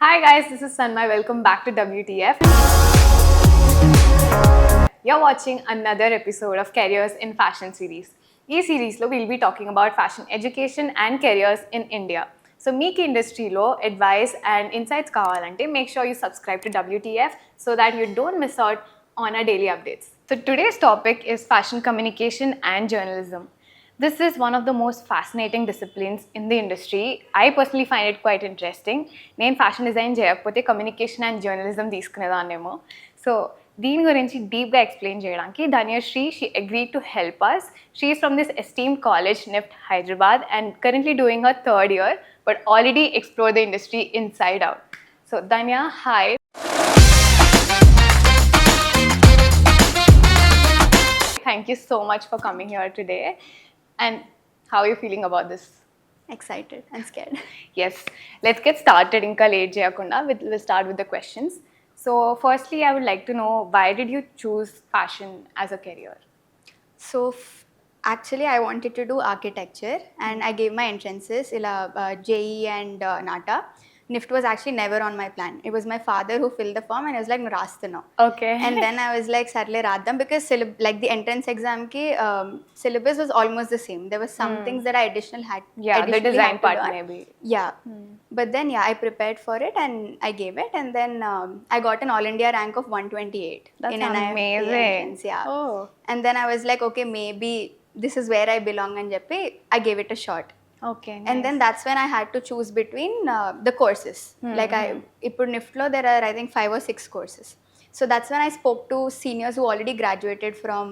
Hi guys, this is Sanmay. Welcome back to WTF. You're watching another episode of Careers in Fashion series. This series we'll be talking about fashion education and careers in India. So మీకు ఇండస్ట్రీలో advice and insights కావాలంటే make sure you subscribe to WTF so that you don't miss out on our daily updates. So today's topic is fashion communication and journalism. This is one of the most fascinating disciplines in the industry. I personally find it quite interesting. నేను fashion design చేయకపోతే communication and journalism తీసుకునేదాన్నేమో. So దీని గురించి డీప్గా explain చేయడానికి Dhanyashree she agreed to help us. She is from this esteemed college NIFT Hyderabad and currently doing her third year but already explore the industry inside out. So Dhanya, hi. Thank you so much for coming here today. And how are you feeling about this? Excited and scared. Yes, let's get started. Inka late cheyakunda. We'll start with the questions. So firstly, I would like to know, why did you choose fashion as a career? So actually I wanted to do architecture and I gave my entrances ila JE and NATA. NIFT was actually never on my plan. It was my father who filled the form and I was like, no, rastano. Okay. And then I was like, sarle raddam, because like the entrance exam ki syllabus was almost the same. There were some things that I The additionally design had to part learn. maybe. Yeah. But then, yeah, I prepared for it and I gave it. And then I got an All India rank of 128. That's in NIFT amazing. entrance, yeah. Oh. And then I was like, okay, maybe this is where I belong and Jappi, I gave it a shot. Okay. And then that's when I had to choose between the courses. Like ippudu NIFT lo there are I think 5 or 6 courses. So that's when I spoke to seniors who already graduated from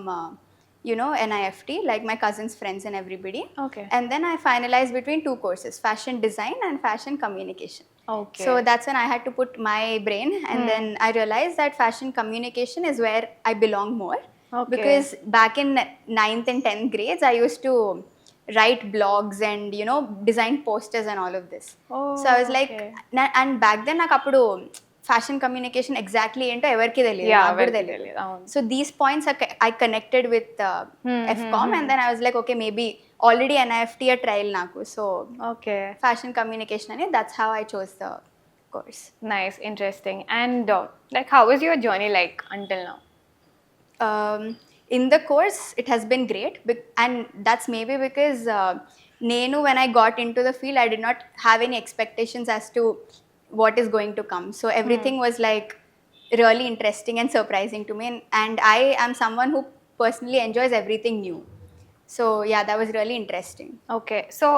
NIFT, like my cousins, friends and everybody. Okay. And then I finalized between 2 courses, fashion design and fashion communication. Okay. So that's when I had to put my brain, and then I realized that fashion communication is where I belong more. Okay. Because back in 9th and 10th grades, I used to write blogs and design posters and all of this. Oh, So I was like, okay. and back then నాకు అప్పుడు fashion communication exactly ఏంటో ఎవరికి తెలియదు, Yeah, నాకు కూడా ఎవరికి తెలియదు. తెలియదు, అవును. So these points I connected with FCom and then I was like, okay, maybe already NIFT trial నాకు, సో Okay. ఫ్యాషన్ కమ్యూనికేషన్ అని that's how I chose the course. Nice, interesting. And like, how was your journey like until now? In the course, it has been great, and that's maybe because when I got into the field, I did not have any expectations as to what is going to come. So everything was like really interesting and surprising to me, and I am someone who personally enjoys everything new. So yeah, that was really interesting. Okay, so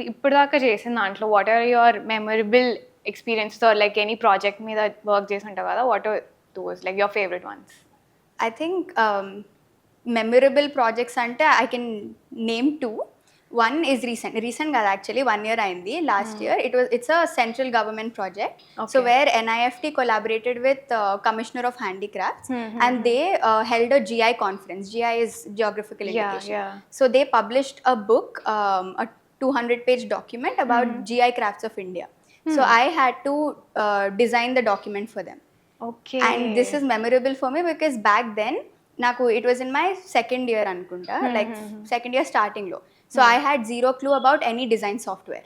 ఇప్పుడు దాకా చేసిన దాంట్లో what are your memorable experiences or like any project మీద work చేసి ఉంటావు కదా, what are those like your favourite ones? I think memorable projects ante I can name 2. One is recent kada, actually 1 year aindi last year. It's a central government project. Okay. So where NIFT collaborated with Commissioner of Handicrafts, and they held a GI conference. GI is geographical indication. Yeah. So they published a book, a 200-page document about GI crafts of India. So I had to design the document for them. Okay. And this is memorable for me because back then it was in my second year anukunta, like second year starting lo. So I had zero clue about any design software.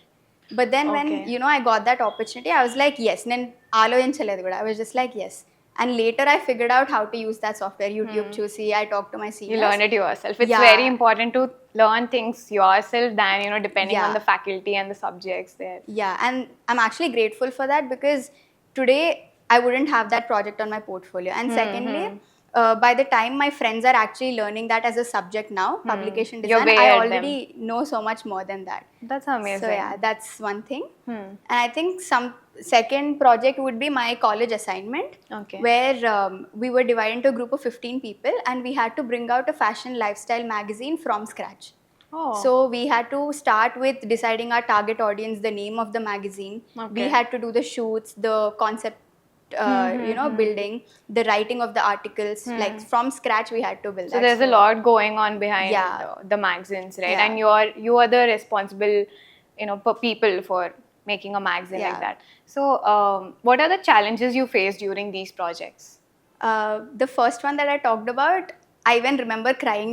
But then when I got that opportunity, I was like, yes, nen aalochinchaledu kuda. I was just like, yes. And later I figured out how to use that software. YouTube chusi, I talked to my seniors. You learn it yourself. It's Yeah. very important to learn things yourself than depending on Yeah. the faculty and the subjects there. Yeah, and I'm actually grateful for that because today I wouldn't have that project on my portfolio. And secondly, by the time my friends are actually learning that as a subject now, publication You're design, way I ahead already know so much more than that. That's amazing. So yeah, that's one thing. And I think some second project would be my college assignment, Okay. where we were divided into a group of 15 people and we had to bring out a fashion lifestyle magazine from scratch. Oh. So we had to start with deciding our target audience, the name of the magazine. Okay. We had to do the shoots, the concept, building, the writing of the articles. Like from scratch, we had to build So that. there's a lot going on behind Yeah. the magazines, right? Yeah. And you are the responsible, people for making a magazine like Yeah. that. So what are the challenges you faced during these projects? The first one that I talked about, I even remember crying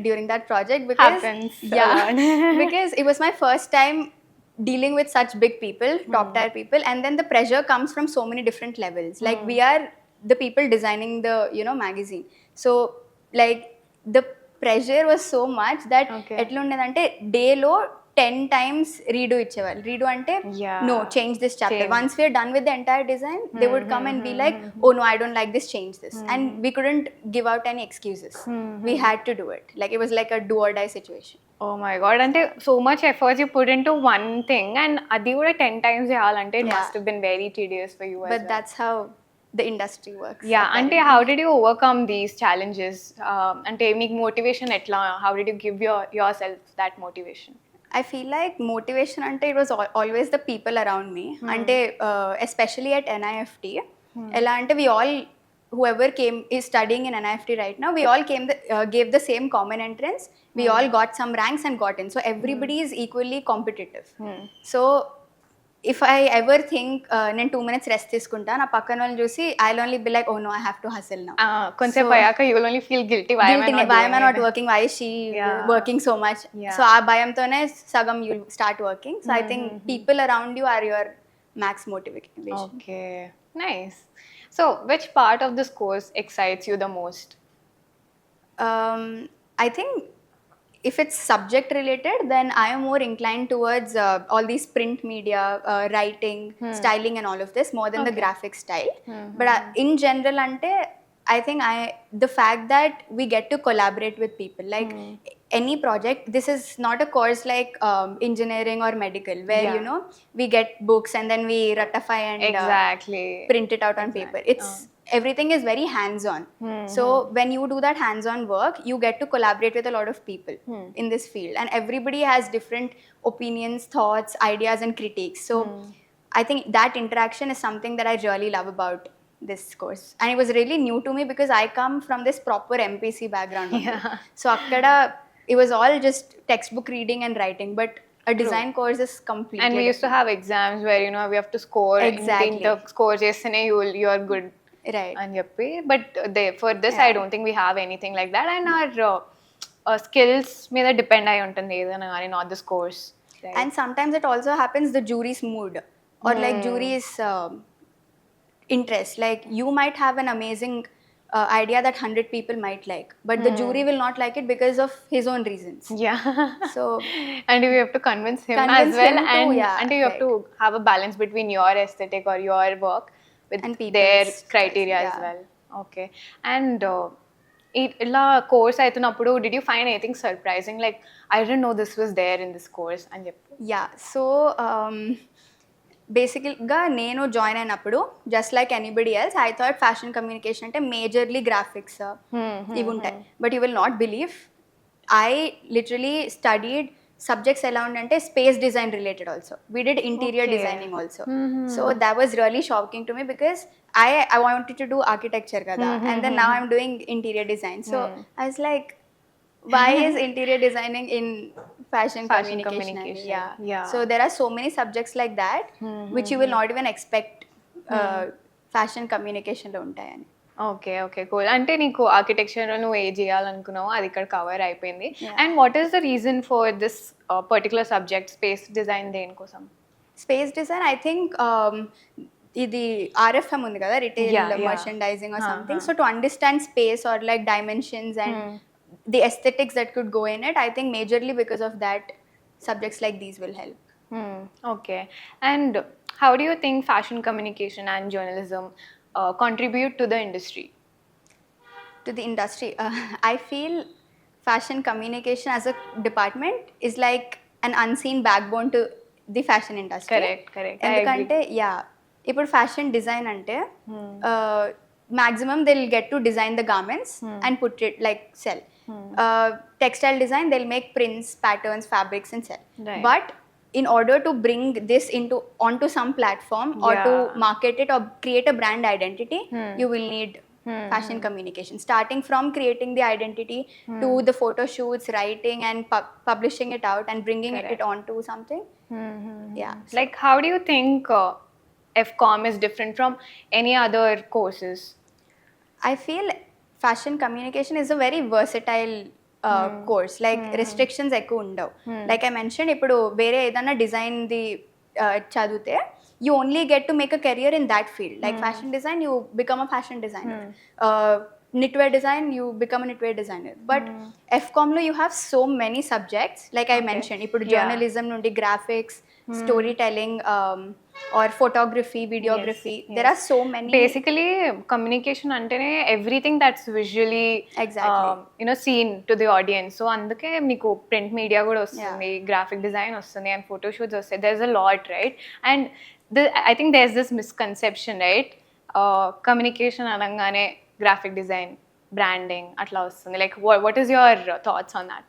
during that project because Happens a lot. because it was my first time dealing with such big people, top tier people, and then the pressure comes from so many different levels. Like we are the people designing the magazine, so like the pressure was so much that Okay. ఎట్లా ఉండేదంటే డేలో 10 times redo ఇచ్చేవాళ్ళు. Redo అంటే Yeah. no, change this chapter. Change. Once we are done with the entire design, they would come and be like, oh no, I don't like this, change this. And we couldn't give out any excuses. We had to do it. Like it was like a do or die situation. Oh my god, అంటే so much efforts you put into one thing and అది కూడా 10 times చేయాలంటే it Yeah. must have been very tedious for you as But well. that's how the industry works. Yeah, అంటే how did you overcome these challenges? అంటే మీకు motivation ఎట్లా? How did you give yourself that motivation? I feel like motivation ante it was always the people around me. Ante especially at NIFT, ela ante we all, whoever is studying in NIFT right now, we all gave the same common entrance. We all got some ranks and got in. So everybody is equally competitive. So if I ever think నేను 2 minutes rest తీసుకుంటా, నా పక్కన వాళ్ళని చూసి I'll only be like, oh no, I have to hustle now. కొంచెం అయ్యాక you will only feel guilty. Why am I not working? Why is she Yeah. working so much? Yeah. So ఆ భయంతోనే సగం you start working. So I think people around you are your max motivation. Okay, nice. So which part of this course excites you the most? I think if it's subject related, then I am more inclined towards all these print media, writing, styling and all of this more than the graphic style. But in general, I think the fact that we get to collaborate with people, like any project, this is not a course like engineering or medical where we get books and then we ratify and Exactly. print it out on paper. It's everything is very hands-on. So when you do that hands-on work, you get to collaborate with a lot of people in this field, and everybody has different opinions, thoughts, ideas and critiques. So I think that interaction is something that I really love about this course, and it was really new to me because I come from this proper MPC background. So akkada it was all just textbook reading and writing, but a design course is completely And we used to have exams where we have to score. Exactly. Score chestane you're good. right. And but for this I don't think we have anything like that, and our skills మీద depend అయి ఉంటుంది ఏదైనా కానీ, not this course. Right? And sometimes it also happens the jury's mood or like jury's interest. Like you might have an amazing idea that 100 people might like, but the jury will not like it because of his own reasons. Yeah. So and you have to convince him Convince as well, him too, and yeah, and you have to have a balance between your aesthetic or your work with And people's their choice, criteria as yeah. well. Okay. And ఇలా course అవుతున్నప్పుడు did you find anything surprising, like I didn't know this was there in this course అని చెప్పి? yeah, so బేసిక్గా నేను join అయినప్పుడు just like anybody else I thought fashion communication అంటే majorly graphics ఇవి ఉంటాయి. But you will not believe I literally studied subjects ఎలా ఉండంటే space design related also. We did interior designing also. So that was really shocking to me because I wanted to do architecture kada, and then now I'm doing interior design. So I was like, why is interior designing in fashion communication? Yeah. So there are so many subjects like that which you will not even expect fashion communication lo untayani. Okay okay cool. అంటే నీకు architecture నువ్వు ఏ చేయాలనుకున్నావో అది ఇక్కడ cover అయిపోయింది. And what is the reason for this particular subject space design దేనికోసం? Space design I think ఇది RFM ఉంది కదా, retail merchandising or something. So to understand space or like dimensions and the aesthetics that could go in it, I think majorly because of that subjects like these will help. Okay. And how do you think fashion communication and journalism contribute to the industry? To the industry, I feel fashion communication as a department is like an unseen backbone to the fashion industry. Correct. ఎందుకంటే ఇప్పుడు fashion design అంటే maximum they'll get to design the garments and put it like sell. Textile design, they'll make prints, patterns, fabrics and sell. Right. But in order to bring this onto some platform or to market it or create a brand identity, you will need fashion communication, starting from creating the identity to the photo shoots, writing and publishing it out and bringing it onto something. Like how do you think FCOM is different from any other courses? I feel fashion communication is a very versatile course like restrictions ఎక్కువ ఉండవు. Like I mention ఇప్పుడు వేరే ఏదైనా డిజైన్ది చదివితే you only get to make a career in that field. Like fashion design, you become a fashion designer. Knitwear design, you become a knitwear designer. But FCOM lo you have so many subjects. Like I mentioned, ఇప్పుడు journalism nundi graphics, storytelling, or photography, videography. Yes. There are so many. Basically, communication antene everything that's visually seen to the audience. So అందుకే మీకు print media కూడా వస్తుంది, graphic design వస్తుంది, and photo shoots వస్తాయి. There's a lot, right? And I think there's this misconception, right? Communication అనగానే graphic design, branding అట్లా వస్తుంది. Like what is your thoughts on that?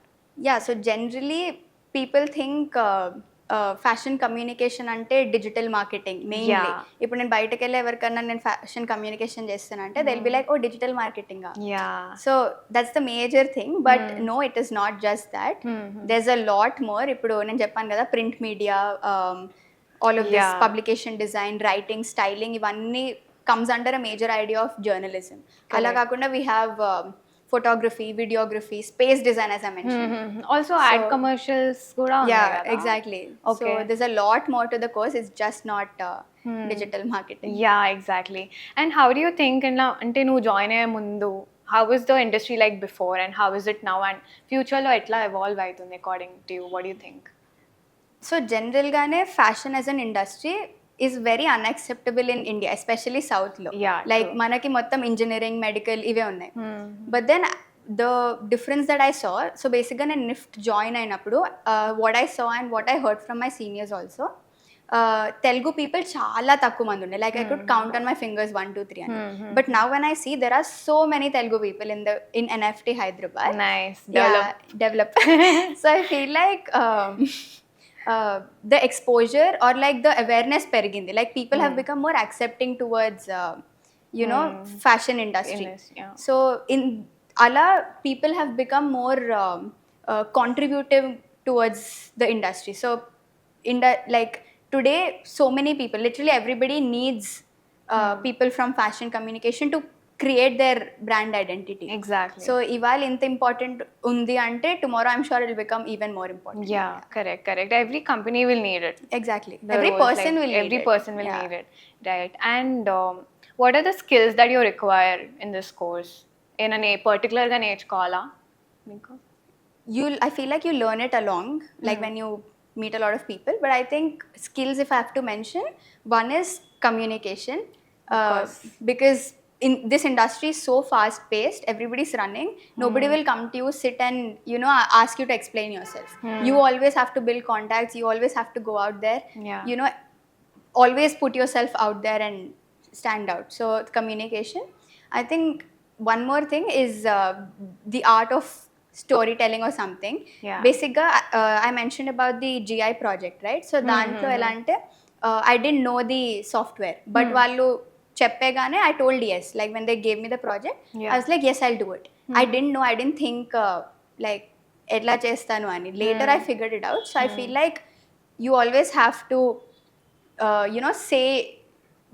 Yeah, so generally people think fashion communication అంటే digital marketing mainly. ఇప్పుడు నేను బయటకు వెళ్ళి ఎవరికన్నా నేను ఫ్యాషన్ కమ్యూనికేషన్ చేస్తానంటే they will be like oh digital marketing. So that's the major thing. But no, it is not just that. There is a lot more. ఇప్పుడు నేను చెప్పాను కదా, print media, all of this, publication design, writing, styling, ఇవన్నీ comes under a major idea of journalism. అలా కాకుండా we have photography, videography, space design, as I mentioned. Also ad commercials kuda unnai kada. Yeah, exactly. Okay. So there's a lot more to the course. It's just not digital marketing. Yeah, exactly. And how do you think ante nu join aye mundu, how was the industry like before and how is it now, and future lo etla evolve aitundi according to you? What do you think? So general gaane fashion as an industry is very unacceptable in India, especially South lo. Like manaki mottam engineering, medical ive unnai. But then the difference that I saw, so basically I NIFT join ayinappudu, what I saw and what I heard from my seniors also, Telugu people chaala takku mandi unde. Like I could count on my fingers 1 2 3 and but now when I see there are so many Telugu people in NFT Hyderabad. Nice. Develop. So I feel like the exposure or like the awareness perigindi, like people have become more accepting towards fashion industry. So in ala people have become more contributive towards the industry. So like today so many people, literally everybody needs people from fashion communication to create their brand identity. Exactly. So ival inta important undi ante tomorrow I'm sure it will become even more important. Yeah, correct. Every company will need it. Exactly. Every person will need it. Right. And what are the skills that you require in this course? In a particular ga నేర్చుకోవాలా మీకు? I feel like you learn it along, like when you meet a lot of people. But I think skills, if I have to mention, one is communication, because in this industry is so fast paced, everybody's running, nobody will come to you, sit and ask you to explain yourself. You always have to build contacts, you always have to go out there, always put yourself out there and stand out. So communication. I think one more thing is the art of storytelling or something. Basically I mentioned about the GI project, right? So dantlo ela ante I didn't know the software, but vallu cheppegane I told yes. Like when they gave me the project, I was like yes, I'll do it. I didn't know, I didn't think like etla chestanu ani. Later I figured it out. So I feel like you always have to say,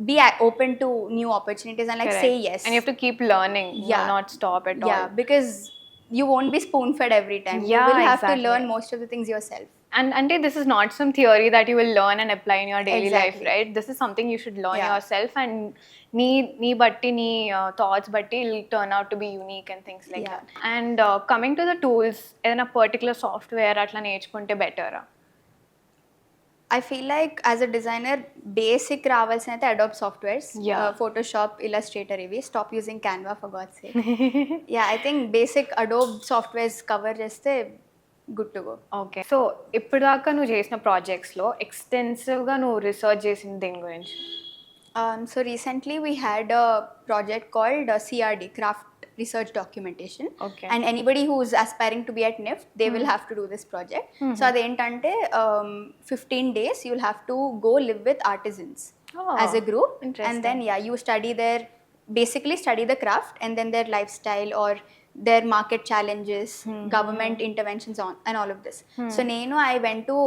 be open to new opportunities and like say yes. And you have to keep learning, not stop at all. Yeah, because you won't be spoon fed every time. You will have to learn most of the things yourself. And this is not some theory that you will learn and apply in your daily life, right? This is something you should learn yourself, and nee batti nee thoughts batti will turn out to be unique and things like that. And coming to the tools, edana particular software atla నేర్చుకుంటే better? I feel like as a designer, basic రావాల్సిన అయితే Adobe softwares, Photoshop, Illustrator ఇవి. Stop using Canva for God's sake. Yeah, I think basic Adobe softwares cover చేస్తే good to go. Okay. So ఇప్పుడు దాకా నువ్వు చేసిన ప్రాజెక్ట్స్లో ఎక్స్టెన్సివ్గా నువ్వు రీసెర్చ్ చేసిన దీని గురించి? So recently we had a project called CRD, Craft Research Documentation. Okay. And anybody who's aspiring to be at NIFT, they will have to do this project. So adentante 15 days you'll have to go live with artisans as a group. And then you study basically study the craft and then their lifestyle or their market challenges, government interventions on and all of this. So I went to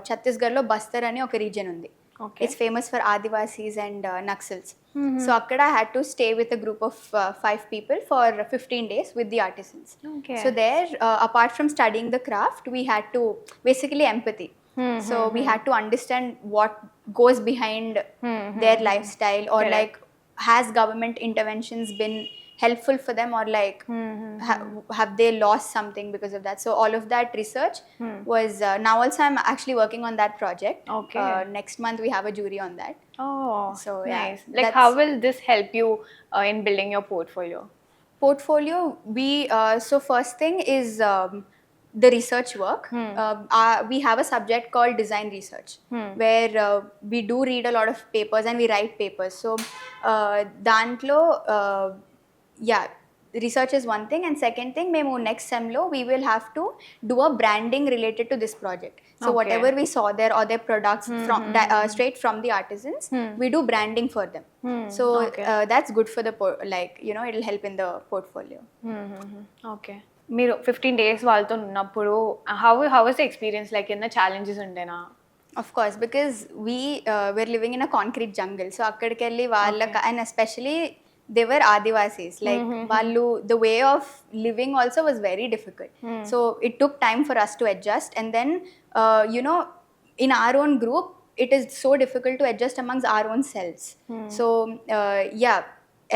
Chhattisgarh lo Bastar ani oka region undi. Okay. It's famous for Adivasis and Naxals. So akkada I had to stay with a group of 5 people for 15 days with the artisans. Okay. So there, apart from studying the craft, we had to basically empathy. So we had to understand what goes behind their lifestyle, or Correct. like, has government interventions been helpful for them, or like have they lost something because of that. So all of that research was now also I'm actually working on that project. Okay. Next month we have a jury on that. Oh, So, yeah, nice. Like, that's- how will this help you in building your portfolio? Portfolio, we so first thing is the research work. We have a subject called design research, where we do read a lot of papers and we write papers. So dantlo yeah, research is one thing, and second thing, memo next semlo we will have to do a branding related to this project. So Okay. whatever we saw there, or their products from straight from the artisans, we do branding for them. So Okay. that's good for the like, you know, it'll help in the portfolio. Okay మీరు 15 days వాళ్ళతో ఉన్నప్పుడు how was the experience like ఎన్న challenges ఉండేనా Of course, because we're living in a concrete jungle. So akkadiki velli vallaka, and especially they were Adivasis. Like vallu, the way of living also was very difficult. So it took time for us to adjust, and then you know, in our own group, it is so difficult to adjust amongst our own selves. So yeah,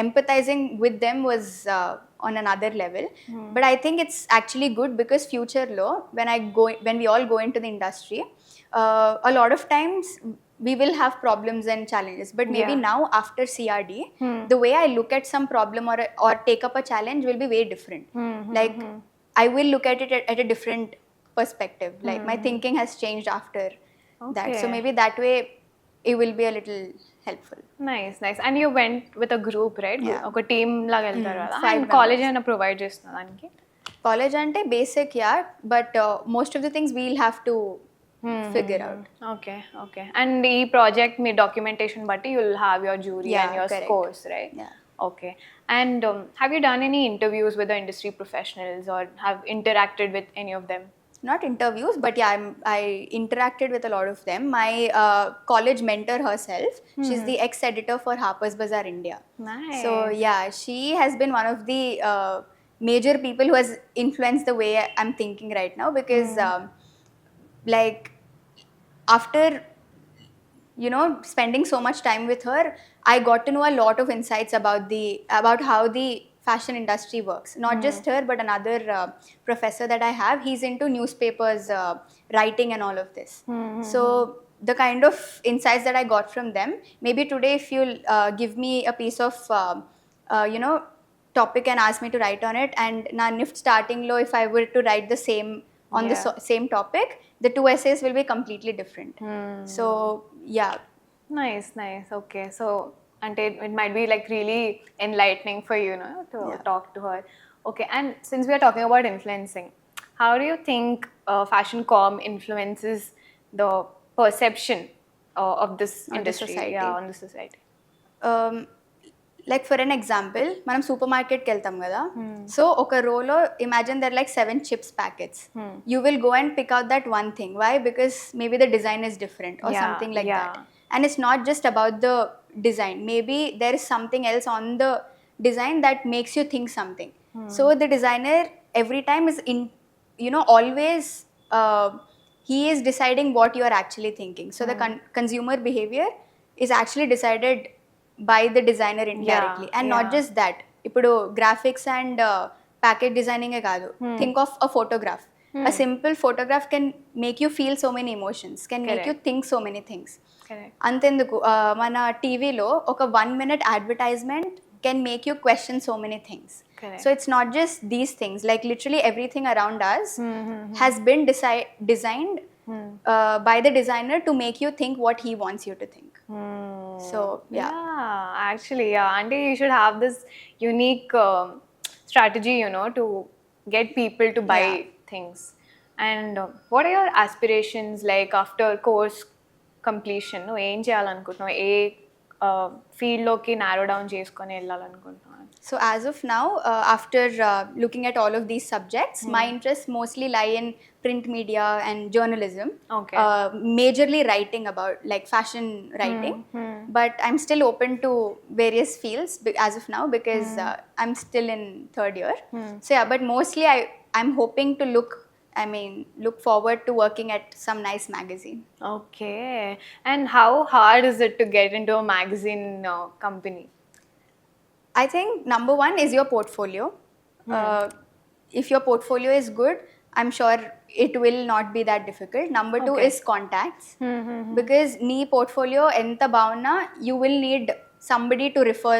empathizing with them was on another level. But I think it's actually good, because future law, when we all go into the industry, a lot of times we will have problems and challenges, but maybe Yeah. now after CRD, the way I look at some problem or take up a challenge will be way different. Like I will look at it at a different perspective. Like my thinking has changed after that. So Okay. maybe that way it will be a little helpful. Nice nice and you went with a group right Yeah. ఒక team లాగా వెళ్తారు కదా 5 and college అయినా provide చేస్తున్నా దానికి College ante basic, yeah, but most of the things we'll have to figure out. Okay okay and ఈ project మీ documentation బట్టి you will have your jury Yeah, and your correct. Scores right Yeah. Okay and have you done any interviews with the industry professionals or have interacted with any of them Not interviews, but yeah, I interacted with a lot of them. My college mentor herself, she's the ex-editor for Harper's Bazaar India. Nice. So yeah, she has been one of the major people who has influenced the way I'm thinking right now, because like after, you know, spending so much time with her, I got to know a lot of insights about how the fashion industry works. Not just her, but another professor that I have, he's into newspapers, writing and all of this. So the kind of insights that I got from them, maybe today if you'll give me a piece of you know, topic and ask me to write on it, and na NIFT starting lo, if I were to write the same on the Yeah. same topic, the 2 essays will be completely different. So yeah, nice nice okay so అంటే it might be like really enlightening for you know to Yeah. Talk to her okay and since we're talking about influencing how do you think fashion com influences the perception of this On the industry society. On the society like for an example, మనం super మార్కెట్కి వెళ్తాం కదా, so ఒక రోలో imagine there like 7 chips packets. You will go and pick out that one thing. Why? Because maybe the design is different or Yeah, something like yeah. that. And it's not just about the design. Maybe there is something else on the design that makes you think something. So the designer every time is in, you know, always he is deciding what you are actually thinking. So the consumer behavior is actually decided by the designer indirectly. And not yeah. just that, ఇప్పుడు graphics and package designing ఏ కాదు. Think of a photograph. A simple photograph can make you feel so many emotions, can make you think so many things. Correct అంతెందుకు మన టీవీలో ఒక 1 minute advertisement can make you question so many things. Correct. So it's not just these things, like literally everything around us has been designed by the designer to make you think what he wants you to think. So yeah. Actually, yeah. And you should have this unique strategy, you know, to get people to buy Yeah. things. And what are your aspirations like after course completion? నువ్వు ఏం చేయాలనుకుంటున్నావు? ఏ ఫీల్డ్లోకి narrow down చేసుకొని వెళ్ళాలనుకుంటున్నావు? So as of now, after looking at all of these subjects, my interests mostly lie in print media and journalism. Okay. Majorly writing about like fashion writing. But I'm still open to various fields as of now because I'm still in third year. So yeah, but mostly I'm hoping to look forward to working at some nice magazine. Okay. And how hard is it to get into a magazine company? I think number one is your portfolio. If your portfolio is good, I'm sure it will not be that difficult. Number two Okay. is contacts. Because nee portfolio enta bauna, you will need somebody to refer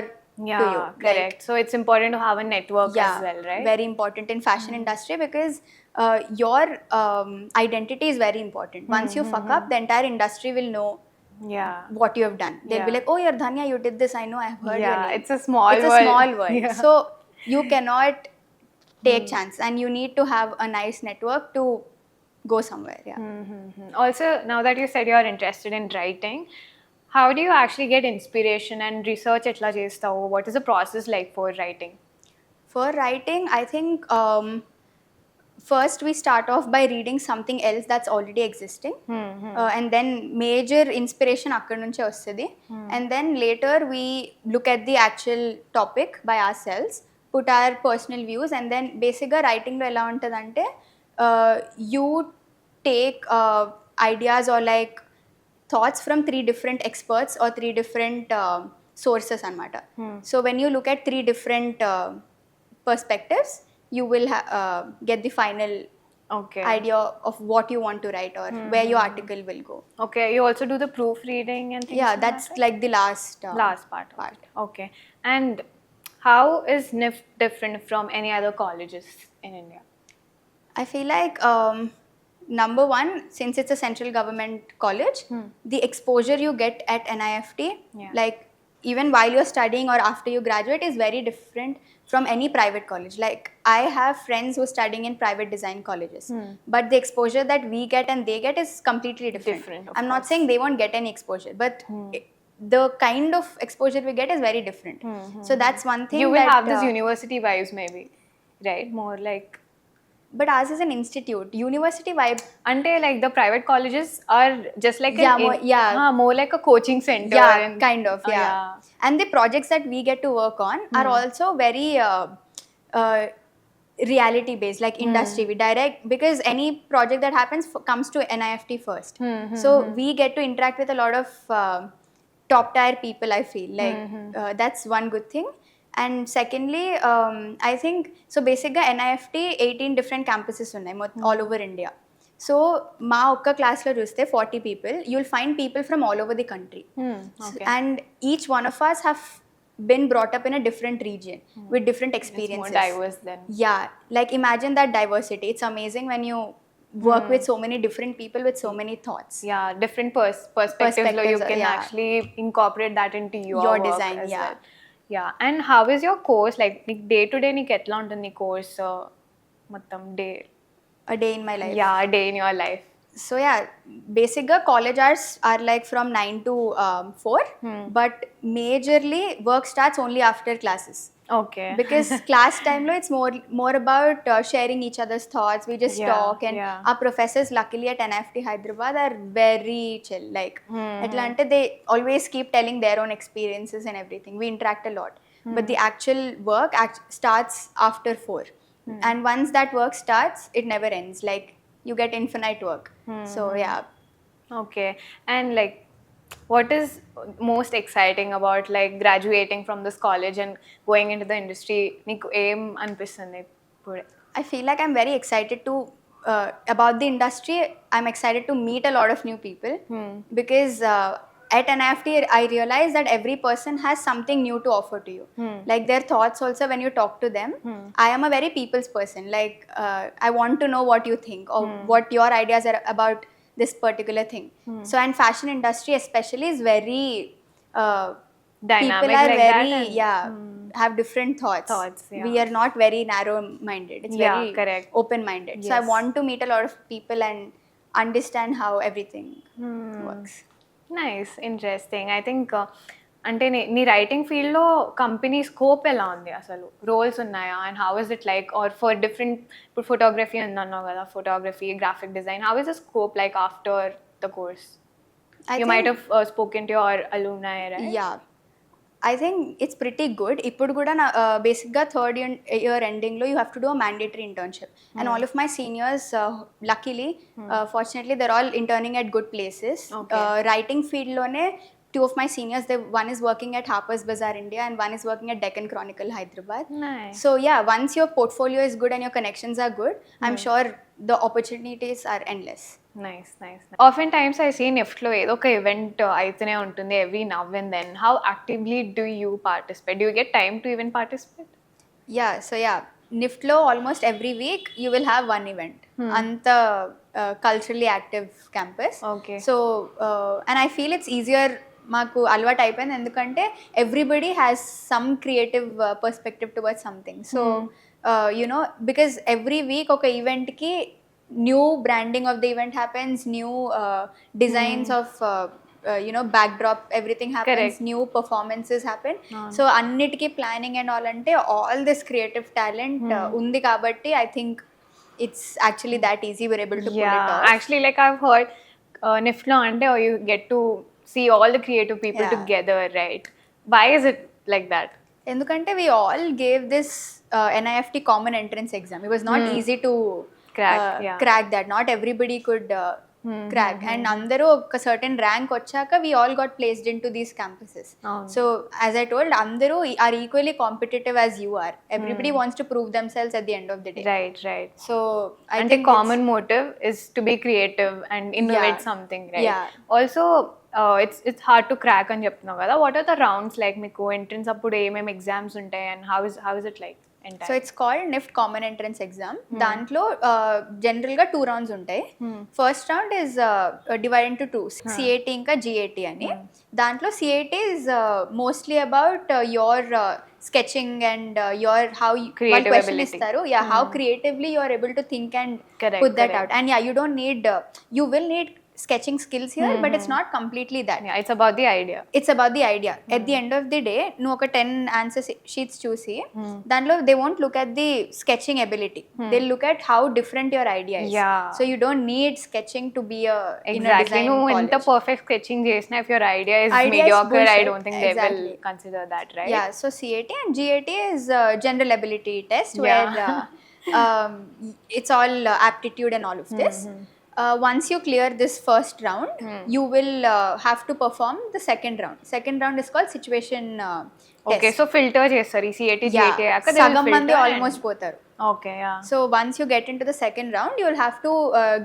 Yeah, to you. correct. So it's important to have a network as well, right? Very important in fashion industry because your identity is very important. Once you fuck up, the entire industry will know Yeah. what you have done. They'll be Yeah. like, oh, you're Dhanya, you did this. I know, I've heard your Yeah, name. it's a small It's a world. small world. Yeah. So you cannot take chance and you need to have a nice network to go somewhere. Yeah. Also, now that you said you're interested in writing, how do you actually get inspiration and research etla chestavu? What is the process like for writing? For writing, I think first we start off by reading something else that's already existing. And then major inspiration akkad nunche vastadi. And then later we look at the actual topic by ourselves, put our personal views, and then basically writing lo ela untadante you take ideas or like thoughts from three different experts or three different sources anamata. So when you look at three different perspectives, you will get the final Okay. idea of what you want to write or where your article will go. Okay, you also do the proofreading and things Yeah, like that's that, right? like the last Last part of it. Okay. And how is NIF different from any other colleges in India? I feel like number one, since it's a central government college, the exposure you get at NIFT, Yeah. like even while you're studying or after you graduate, is very different from any private college. Like I have friends who are studying in private design colleges, but the exposure that we get and they get is completely different. Different, of I'm not course. saying they won't get any exposure, but the kind of exposure we get is very different. So that's one thing. You will that, have this university vibes maybe, right? More like, but ours is an institute. University vibe. ante like the private colleges are just like Yeah, more like a coaching center. Yeah, and, kind of. Yeah. And the projects that we get to work on are also very reality based, like industry. We direct, because any project that happens comes to NIFT first. So we get to interact with a lot of top tier people, I feel like. That's one good thing. And secondly, I think, so basically NIFT 18 different campuses ఉన్నాయి all over India. So మా ఒక్క క్లాస్లో చూస్తే 40 people, you'll find people from all over the country. Okay. And each one of us have been brought up in a different region with different It's experiences. more diverse then. Yeah, like imagine that diversity. It's amazing when you work with so many different people with so many thoughts. Yeah, different perspectives lo you Perspectives, can yeah. actually incorporate that into your work design, as yeah. well. Yeah, and how is your course like day to day నీకు ఎట్లా ఉంటుంది course మొత్తం day? A day in my life. Yeah, a day in your life. So yeah, basically college hours are like from 9 to 4, but majorly work starts only after classes. Okay. Because class time lo it's more about sharing each other's thoughts. We just Yeah, talk, and yeah. our professors luckily at NIFT Hyderabad are very chill. Like Atlanta, they always keep telling their own experiences and everything. We interact a lot, but the actual work starts after 4. And once that work starts, it never ends. Like you get infinite work. So yeah. Okay. And like, what is most exciting about like graduating from this college and going into the industry? నీకు ఏం అనిపిస్తుంది ఇప్పుడే? I feel like I'm very excited to about the industry. I'm excited to meet a lot of new people because at NIFT I realized that every person has something new to offer to you. Like their thoughts also when you talk to them. I am a very people's person. Like I want to know what you think or what your ideas are about this particular thing. So and fashion industry especially is very Dynamic people are like very that have different thoughts. Yeah. We are not very narrow minded. It's Yeah, very correct. open minded. So I Yes. want to meet a lot of people and understand how everything works. Nice, interesting. I think అంటే నీ writing ఫీల్డ్లో company scope ఎలా ఉంది అసలు, roles ఉన్నాయా, and how is it like, or far different, ఇప్పుడు photography ఉందన్నావు కదా, photography, graphic design, how is the scope like after the course? I You think, might have spoken to your alumni, right? yeah, I think it's pretty good. ఇప్పుడు కూడా నా బేసిక్గా third year ఎండింగ్లో you have to do a mandatory internship and all of my seniors luckily fortunately they're all interning at good places. Writing ఫీల్డ్లోనే two of my seniors, one is working at Harper's Bazaar India and one is working at Deccan Chronicle Hyderabad. Nice. So yeah, once your portfolio is good and your connections are good, I'm sure the opportunities are endless. Nice nice. Often times I see నిఫ్ట్లో ఏదో ఒక event అయితేనే ఉంటుంది every now and then. How actively do you participate? Do you get time to even participate? Yeah, NIFTలో almost every week you will have one event. Anta culturally active campus. Okay. So and I feel it's easier, మాకు అలవాటు అయిపోయింది ఎందుకంటే everybody has some creative perspective towards something. So you know because every week ఒక ఈవెంట్కి new branding of the event happens, new designs of backdrop, everything happens. Correct. New performances happen. So అన్నిటికీ planning and all అంటే all this creative talent ఉంది కాబట్టి I think it's actually that easy, we're able to pull it off. Actually, like I've heard నిఫ్ట్లో అంటే you get to see all the creative people together, right? Why is it like that? ఎందుకంటే we all gave this NIFT common entrance exam. It was not easy to crack that. Not everybody could crack. And అందరూ ఒక certain rank వచ్చాక we all got placed into these campuses. So as I told, అందరూ are equally competitive as you are. Everybody wants to prove themselves at the end of the day. Right. So I and think the common motive is to be creative and innovate something, right? Yeah. Also it's hard to crack అని చెప్తున్నావు కదా. What are the rounds like? మీకు entrance అప్పుడు ఏమేమి exams ఉంటాయి and how is it like? So it's called NIFT common entrance exam. దాంట్లో జనరల్గా 2 rounds ఉంటాయి. First round is divide into 2, CAT ఇంకా GAT అని. దాంట్లో CAT is mostly about your sketching and your how question ఇస్తారు, how creatively you are able to think and put that out. And you don't need, you will need sketching skills here, but it's not completely that. It's about the idea. At the end of the day నువ్వు ఒక 10 answer sheets చూసి దాంట్లో they won't look at the sketching ability, they'll look at how different your idea is. So you don't need sketching to be a in a design నువ్వు college. ఎంత perfect sketching చేసినా if your idea is mediocre, I don't think they will consider that, right? So CAT and GAT is general ability test where it's all aptitude and all of this. Once you clear this first round, you will have to perform the second round. Second round is called situation test. Okay, so filter చేస్తారు ఈ CAT GAT అక్కడ సగం మంది almost పోతారు. Okay, yeah. So once you get into the second round, you will have to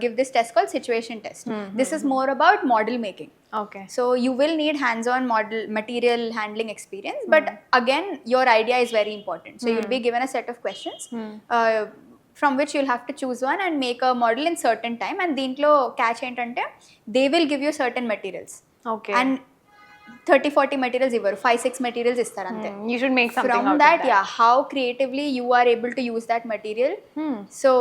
give this test called situation test. This is more about model making. Okay. So you will need hands-on material handling experience, but again your idea is very important. So you'll be given a set of questions from which you'll have to choose one and make a model in certain time. And దీంట్లో catch ఏంటంటే they will give you certain materials. Okay. And 30-40 materials ఇవ్వరు, 5-6 materials ఇస్తారు అంతే. You should make something From out that, of that. how creatively you are able to use that material. So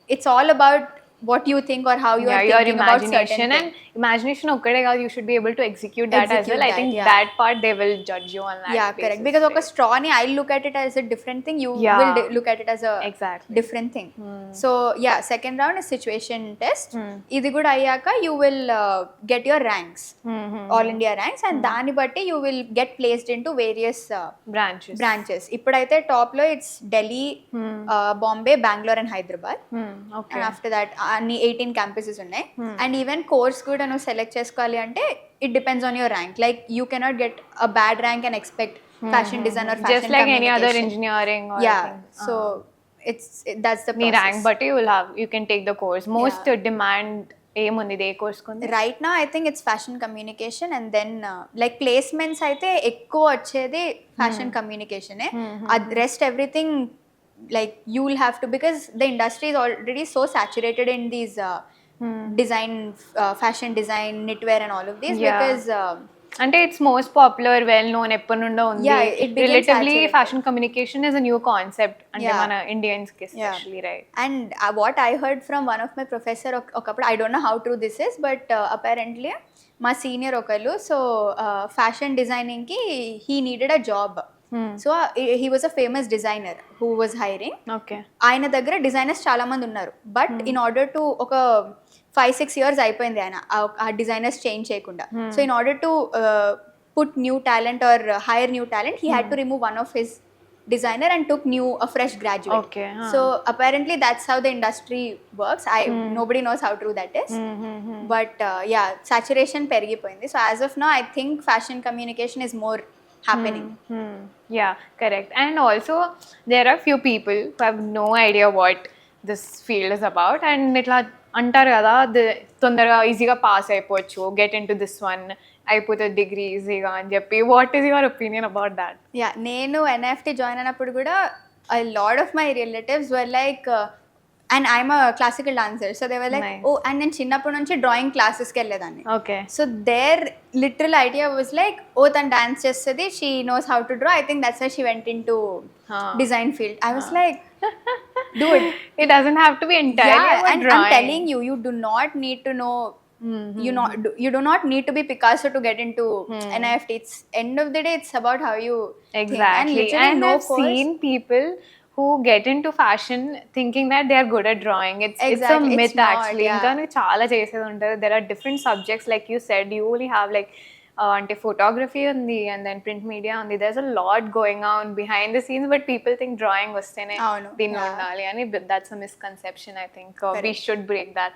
it's all about what you think or how you are your thinking about certain imagination, thing. and imagination ఒక్కడే కాదు, you should be able to execute that as well. I think that part they will judge you on that basis, correct, because ఒక straw ni I'll look at it as a different thing, you will look at it as a different thing. So second round is situation test. ఇది కూడా అయ్యాక you will get your ranks, all India ranks, and దాన్ని బట్టి you will get placed into various branches. ఇప్పుడైతే top లో it's Delhi, Bombay, Bangalore and Hyderabad. Okay. And after that అన్ని 18 campuses ఉన్నాయి. And even course కూడా నువ్వు select చేసుకోవాలి అంటే it depends on your rank. Like you cannot get a bad rank and expect fashion design or just like any other engineering or so that's the process. నీ rank బట్టి you can take the course. Most demand ఏముంది ఏ course కుంది right now? I think it's fashion communication and then like placements అయితే ఎక్కువ వచ్చేది fashion కమ్యూనికేషనే. Rest everything like you'll have to, because the industry is already so saturated in these design, fashion design, knitwear and all of these, because అంటే it's most popular, well known, ఎప్పటి నుండో ఉంది. Relatively fashion communication is a new concept అంటే మన Indians కి especially, right? And what I heard from one of my professor ఒకప్పుడు, I don't know how true this is, but apparently మా senior ఒకళ్ళు so fashion డిజైనింగ్కి he needed a job. So he was a famous designer who was hiring. Okay. ఆయన దగ్గర designers చాలా మంది ఉన్నారు. But in order to ఒక 5-6 years అయిపోయింది ఆయన ఆ డిజైనర్స్ చేంజ్ చేయకుండా. So in order to put new talent or hire new talent he had to remove one of his designer and took a fresh graduate. Okay. So apparently that's how the industry works. Nobody knows how true that is. But yeah, saturation perigipoyindi. So as of now I think fashion communication is more happening. Yeah, correct. And also there are few people who have no idea what this field is about, and itla అంటారు కదా తొందరగా ఈజీగా pass అయిపోవచ్చు, get in to this one, అయిపోతుంది degree ఈజీగా అని చెప్పి. What is your opinion about that? Yeah, నేను ఎన్ఎఫ్టీ జాయిన్ అయినప్పుడు కూడా a lot of my relatives were like and I'm a classical dancer, so they were like, Nice. oh, and నేను చిన్నప్పటి నుంచి డ్రాయింగ్ క్లాసెస్కి వెళ్ళేదాన్ని. Okay. So their literal idea was like, oh తను dance చేస్తుంది, she knows how to draw, I think that's why she went into design field. I was like, dude, it doesn't have to be entirely about and drawing. I'm telling you, you do not need to know you do not need to be Picasso to get into NFT. It's end of the day, it's about how you think. Exactly. literally And no I've course. seen people who get into fashion thinking that they are good at drawing. It's a Exactly, it's myth not, actually. yeah. ఇంకా చాలా చేసేది ఉంటారు. There are different subjects like you said. You only have like అంటే photography ఉంది and then print media ఉంది. There's a lot going on behind the scenes, but people think drawing వస్తేనే అవును, దీనిలో yeah. ఉండాలి అని. That's a misconception. I think we Correct. should break that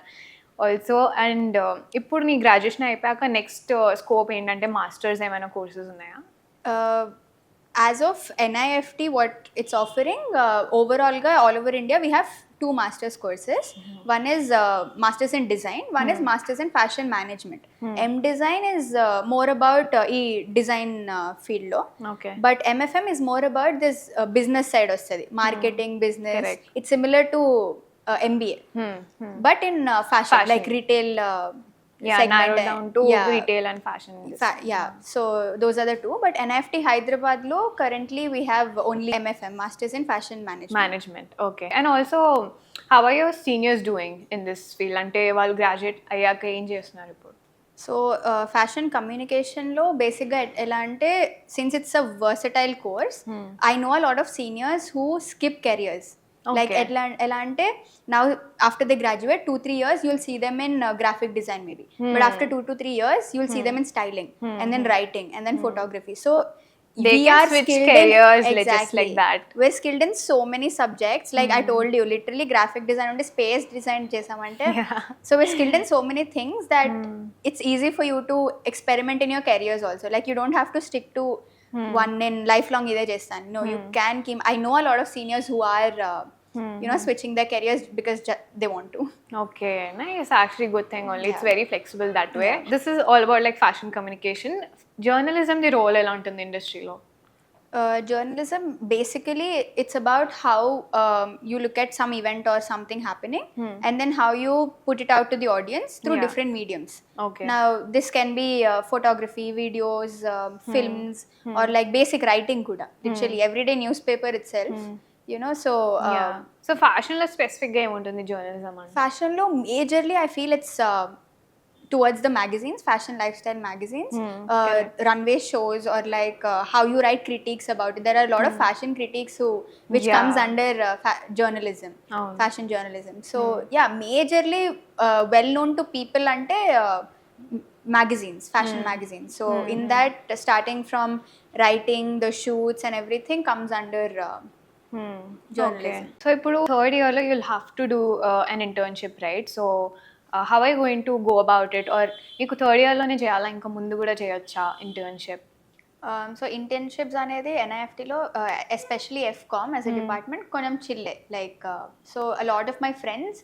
also. And ఇప్పుడు నీ గ్రాడ్యుయేషన్ అయిపోయాక నెక్స్ట్ స్కోప్ ఏంటంటే మాస్టర్స్ ఏమైనా కోర్సెస్ ఉన్నాయా? As of NIFT, what it's offering overall all over India, we have 2 master's courses. One is masters in design, one is masters in fashion management. M design is more about design field lo, Okay. but MFM is more about this business side ostadi, marketing, business. Correct. It's similar to MBA, but in fashion, like retail Yeah, segment. narrowed down to Yeah. retail and fashion. Yeah, so those are the 2. But NIFT Hyderabad lo currently we have only MFM, Masters in Fashion Management. Management. Okay. And also, how are your seniors doing in this field? అంటే వాళ్ళు graduate అయ్యాక ఏం చేస్తున్నారు ఇప్పుడు? So fashion కమ్యూనికేషన్లో బేసిక్గా ఎలా అంటే, since it's a versatile course, I know a lot of seniors who skip careers. Like ఎలా అంటే, now after they graduate 2-3 years you'll see them in graphic design maybe, but after 2-3 years you'll see them in styling, and then writing, and then photography. So They we can are switch skilled careers in, just like that. We're skilled in so many subjects. Like I told you, literally graphic design unde space design chesamante. So we're skilled in so many things that it's easy for you to experiment in your careers also. Like you don't have to stick to one in lifelong ide chestanu. No, you can keep. I know a lot of seniors who are switching their careers because they want to. Okay, nice. Actually, good thing only. It's very flexible that way. This is all about like fashion communication. Journalism, the role ఎలా ఉంటుంది ఇండస్ట్రీలో? Journalism, basically it's about how you look at some event or something happening, and then how you put it out to the audience through different mediums. Okay. Now this can be photography, videos, films, or like basic writing kuda, literally everyday newspaper itself. So so fashion లో specific గా ఏముంటుంది journalism అంటే? fashion lo majorly I feel it's towards the magazines, fashion lifestyle magazines, runway shows, or like how you write critiques about it. There are a lot of fashion critiques which comes under journalism, fashion journalism. So yeah, majorly well known to people ante magazines, fashion magazines. So in that, starting from writing, the shoots and everything comes under journalism. So ఇప్పుడు third year లో you'll have to do an internship, right? So how I going to go about it? Or నీకు third ఇయర్లోనే చేయాలా, ఇంకా ముందు కూడా చేయొచ్చా internship? So internships అనేది ఎన్ఐఎఫ్టీలో especially FCom as a department కొంచెం చిల్లే. Like so a lot of my friends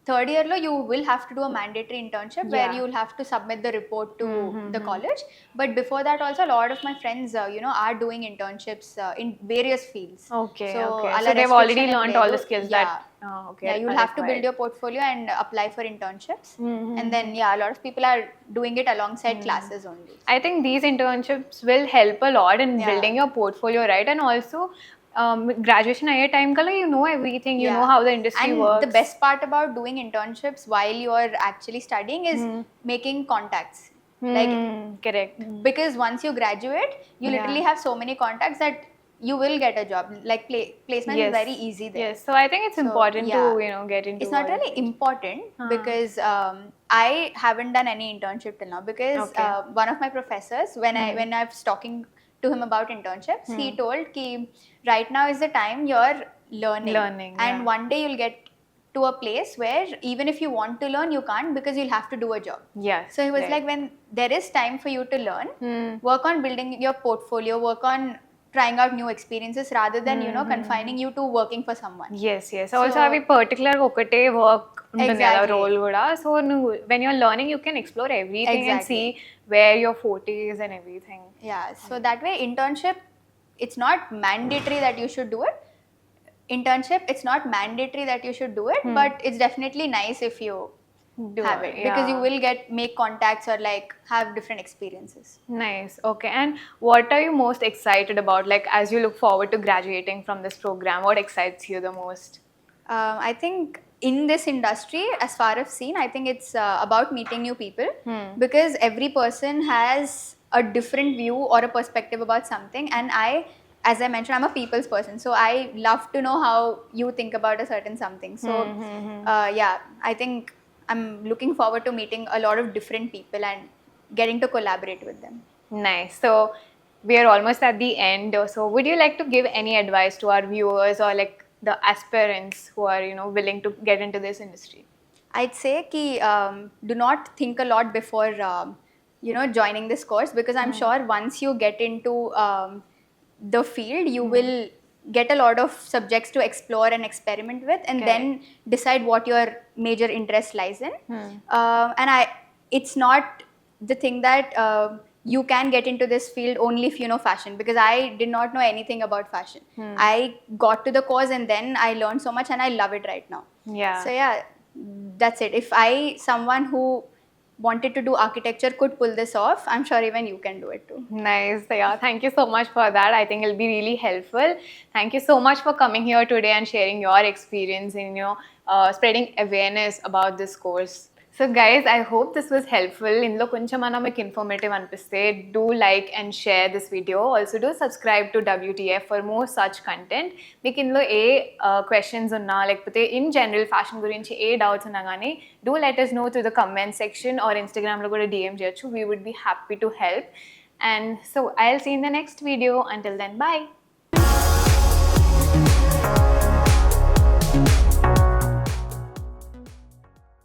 third year lo you will have to do a mandatory internship where you will have to submit the report to the college. But before that also a lot of my friends are doing internships in various fields. Okay, so okay. So they've already learned all the skills that okay, yeah, you'll have to build your portfolio and apply for internships. And then a lot of people are doing it alongside classes only. I think these internships will help a lot in building your portfolio, right? And also graduation aye time kala you know everything, you know how the industry and works. The best part about doing internships while you are actually studying is making contacts. Like, Correct. because once you graduate, you Yeah. literally have so many contacts that you will get a job. Like placement is very easy there. Yes, so I think it's So, important yeah. to get into. It's not all really these. important because I haven't done any internship till now, because Okay. one of my professors, when I was talking to him about internships, he told ki right now is the time you're learning, and yeah. one day you'll get to a place where even if you want to learn, you can't, because you'll have to do a job. Yes. So he was right. like, when there is time for you to learn, work on building your portfolio, work on trying out new experiences, rather than confining you to working for someone. Yes, yes. Also, అవి particular ఒకటే work ఉంటుంది కదా Exactly. Role కూడా. So నువ్వు when you're learning, you can explore everything and Exactly. see where your forte is and everything. Yeah, so that way internship, it's not mandatory that you should do it. Internship, it's not mandatory that you should do it, but it's definitely nice if you Do have it, because you yeah. will make contacts or like have different experiences. Nice. Okay. And what are you most excited about? Like, as you look forward to graduating from this program, what excites you the most? I think in this industry, as far as seen, I think it's about meeting new people, because every person has a different view or a perspective about something. And as I mentioned, I'm a people's person, so I love to know how you think about a certain something. So yeah, I think I'm looking forward to meeting a lot of different people and getting to collaborate with them. Nice. So we are almost at the end. So would you like to give any advice to our viewers or like the aspirants who are willing to get into this industry? I'd say ki do not think a lot before joining this course, because I'm sure once you get into the field, you will get a lot of subjects to explore and experiment with, and then decide what your major interest lies in. And it's not the thing that you can get into this field only if you know fashion, because I did not know anything about fashion. I got to the course and then I learned so much, and I love it right now. Yeah. So yeah, that's it. If someone who wanted to do architecture could pull this off, I'm sure even you can do it too. Nice. Yeah, thank you so much for that. I think it'll be really helpful. Thank you so much for coming here today and sharing your experience in spreading awareness about this course. So guys, I hope this was helpful. ఇందులో కొంచెం అన్నా మీకు informative అనిపిస్తే do like and share this video. Also do subscribe to WTF for more such content. మీకు ఇందులో ఏ questions ఉన్నా లేకపోతే in general fashion గురించి ఏ doubts ఉన్నా కానీ do let us know through the comment section or Instagramలో కూడా DM చేయొచ్చు. We would be happy to help. And so I'll see you in the next video. Until then, bye.